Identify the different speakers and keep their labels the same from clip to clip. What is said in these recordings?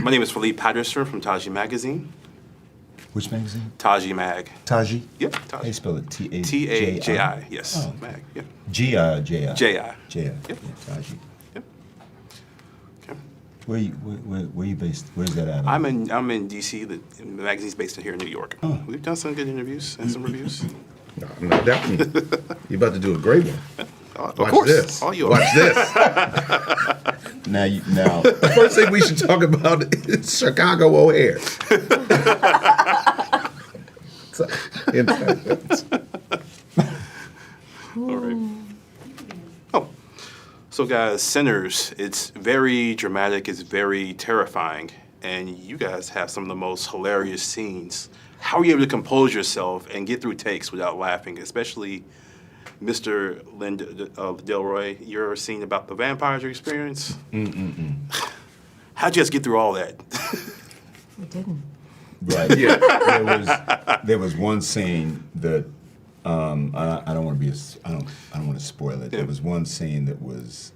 Speaker 1: My name is Philippe Patterson from Taji Magazine.
Speaker 2: Which magazine?
Speaker 1: Taji Mag.
Speaker 2: Taji?
Speaker 1: Yep,
Speaker 2: How do
Speaker 1: Taji.
Speaker 2: you spell it? T-A-J-I?
Speaker 1: T-A-J-I, yes.
Speaker 2: Oh,
Speaker 1: Mag, yep.
Speaker 2: G-I or J-I?
Speaker 1: J-I.
Speaker 2: J-I,
Speaker 1: Yep.
Speaker 2: yeah, Taji.
Speaker 1: Yep. Okay.
Speaker 2: Where you based? Where's that at?
Speaker 1: I'm in D.C. The magazine's based in here in New York.
Speaker 2: Oh.
Speaker 1: We've done some good interviews and some reviews.
Speaker 3: No, I'm not doubting you. You're about to do a great one.
Speaker 1: Of
Speaker 3: Watch
Speaker 1: course.
Speaker 3: this.
Speaker 1: All yours.
Speaker 3: Watch this.
Speaker 2: Now,
Speaker 3: The first thing we should talk about is Chicago O'Hare.
Speaker 1: All right. Oh, so guys, Sinners, it's very dramatic, it's very terrifying, and you guys have some of the most hilarious scenes. How are you able to compose yourself and get through takes without laughing, especially Mr. Delroy, your scene about the vampires you experienced? How'd you guys get through all that?
Speaker 4: We didn't.
Speaker 2: right? Yeah. There was one scene that I don't want to be. I don't want to spoil it.
Speaker 1: Yeah.
Speaker 2: There was one scene that was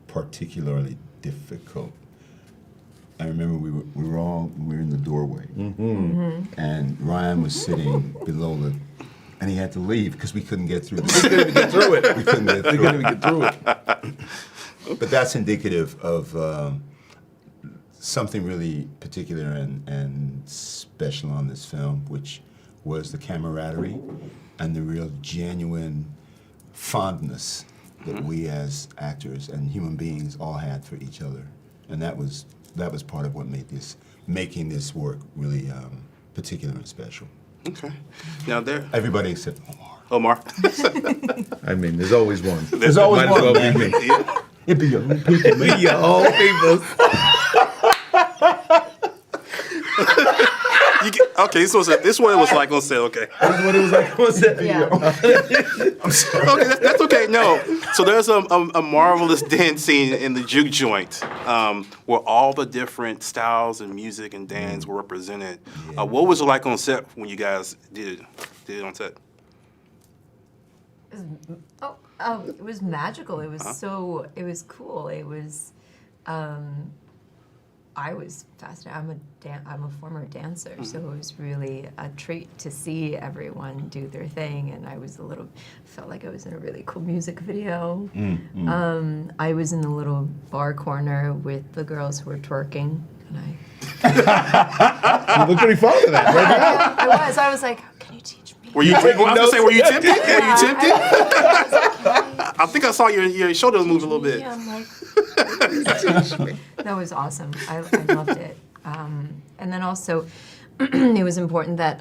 Speaker 2: particularly difficult. I remember we were in the doorway, and Ryan was sitting below the, and he had to leave because we couldn't get through.
Speaker 3: We couldn't even get through it.
Speaker 2: We couldn't get
Speaker 3: We
Speaker 2: through
Speaker 3: couldn't
Speaker 2: it.
Speaker 3: even get through it.
Speaker 2: But that's indicative of something really particular and special on this film, which was the camaraderie and the real genuine fondness that we as actors and human beings all had for each other, and that was part of what made making this work really particular and special.
Speaker 1: Okay. Now
Speaker 2: Everybody except Omar.
Speaker 1: Omar.
Speaker 3: I mean, there's always one.
Speaker 2: There's always
Speaker 3: Might as
Speaker 2: one,
Speaker 3: well
Speaker 2: man.
Speaker 3: be me.
Speaker 1: Yeah.
Speaker 2: It'd be your own people.
Speaker 3: Be your own people.
Speaker 1: Okay, this is what it was like on set. Okay.
Speaker 2: That's what it was like on set.
Speaker 4: Yeah.
Speaker 1: Okay, that's okay. No, so there's a marvelous dance scene in the juke joint where all the different styles and music and dance were represented. What was it like on set when you guys did it on set?
Speaker 4: It was magical. It was it was cool. It was, I was fascinated. I'm a former dancer, so it was really a treat to see everyone do their thing. And I was felt like I was in a really cool music video. I was in the little bar corner with the girls who were twerking, and
Speaker 3: You look pretty fond of that right now.
Speaker 4: I was like, can you teach me?
Speaker 1: Were you? I was gonna say, were you tempted? Were you
Speaker 4: Yeah,
Speaker 1: tempted?
Speaker 4: I was like,
Speaker 1: I think I saw your shoulders move a little bit.
Speaker 4: yeah, I'm like, that was awesome. I loved it. And then also, it was important that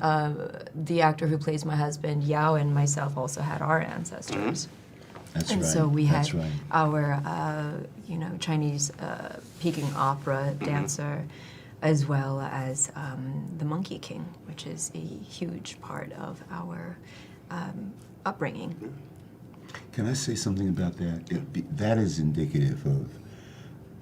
Speaker 4: the actor who plays my husband, Yao, and myself also had our ancestors.
Speaker 2: That's
Speaker 4: And
Speaker 2: right.
Speaker 4: so we had
Speaker 2: That's right.
Speaker 4: our, Chinese Peking opera dancer, as well as the Monkey King, which is a huge part of our upbringing.
Speaker 2: Can I say something about that? That is indicative of,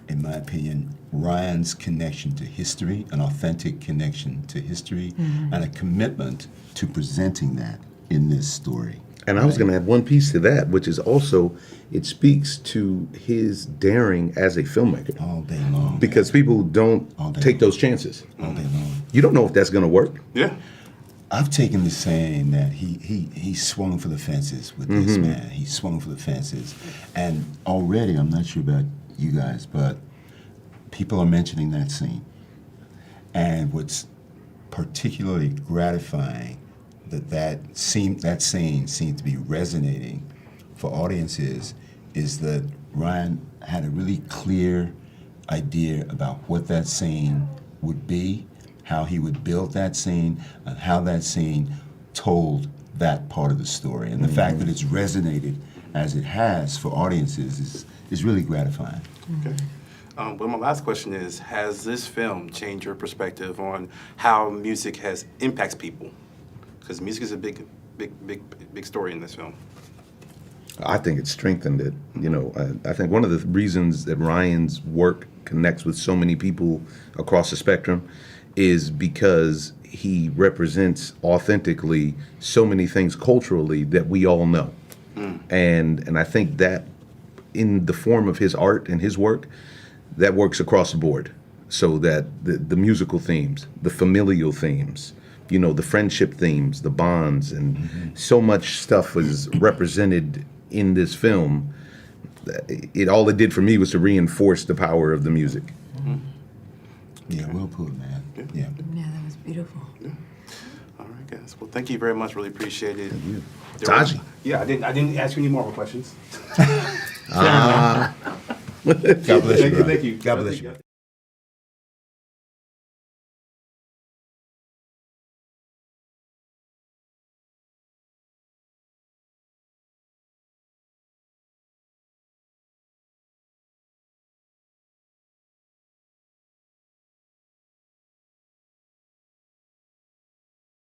Speaker 2: in my opinion, Ryan's connection to history, an authentic connection to history, and a commitment to presenting that in this story.
Speaker 3: And I was going to add one piece to that, which is also, it speaks to his daring as a filmmaker.
Speaker 2: All day long.
Speaker 3: Because people don't
Speaker 2: All day
Speaker 3: take
Speaker 2: long.
Speaker 3: those chances.
Speaker 2: All day long.
Speaker 3: You don't know if that's going to work.
Speaker 1: Yeah.
Speaker 2: I've taken the saying that he swung for the fences with this man. He swung for the fences. And already, I'm not sure about you guys, but people are mentioning that scene. And what's particularly gratifying that scene seemed to be resonating for audiences is that Ryan had a really clear idea about what that scene would be, how he would build that scene, and how that scene told that part of the story. And the fact that it's resonated as it has for audiences is really gratifying.
Speaker 1: Okay. But my last question is: has this film changed your perspective on how music impacts people? Because music is a big story in this film.
Speaker 3: I think it strengthened it. I think one of the reasons that Ryan's work connects with so many people across the spectrum is because he represents authentically so many things culturally that we all know. And I think that in the form of his art and his work, that works across the board. So that the musical themes, the familial themes, you know, the friendship themes, the bonds, and so much stuff was represented in this film. All it did for me was to reinforce the power of the music.
Speaker 2: Yeah, well put, man. Yeah.
Speaker 4: Yeah, that was beautiful.
Speaker 1: All right, guys. Well, thank you very much. Really appreciate it.
Speaker 3: Taji.
Speaker 1: Yeah, I didn't ask you any more questions.
Speaker 2: God bless you, bro.
Speaker 1: Thank you.
Speaker 2: God bless you.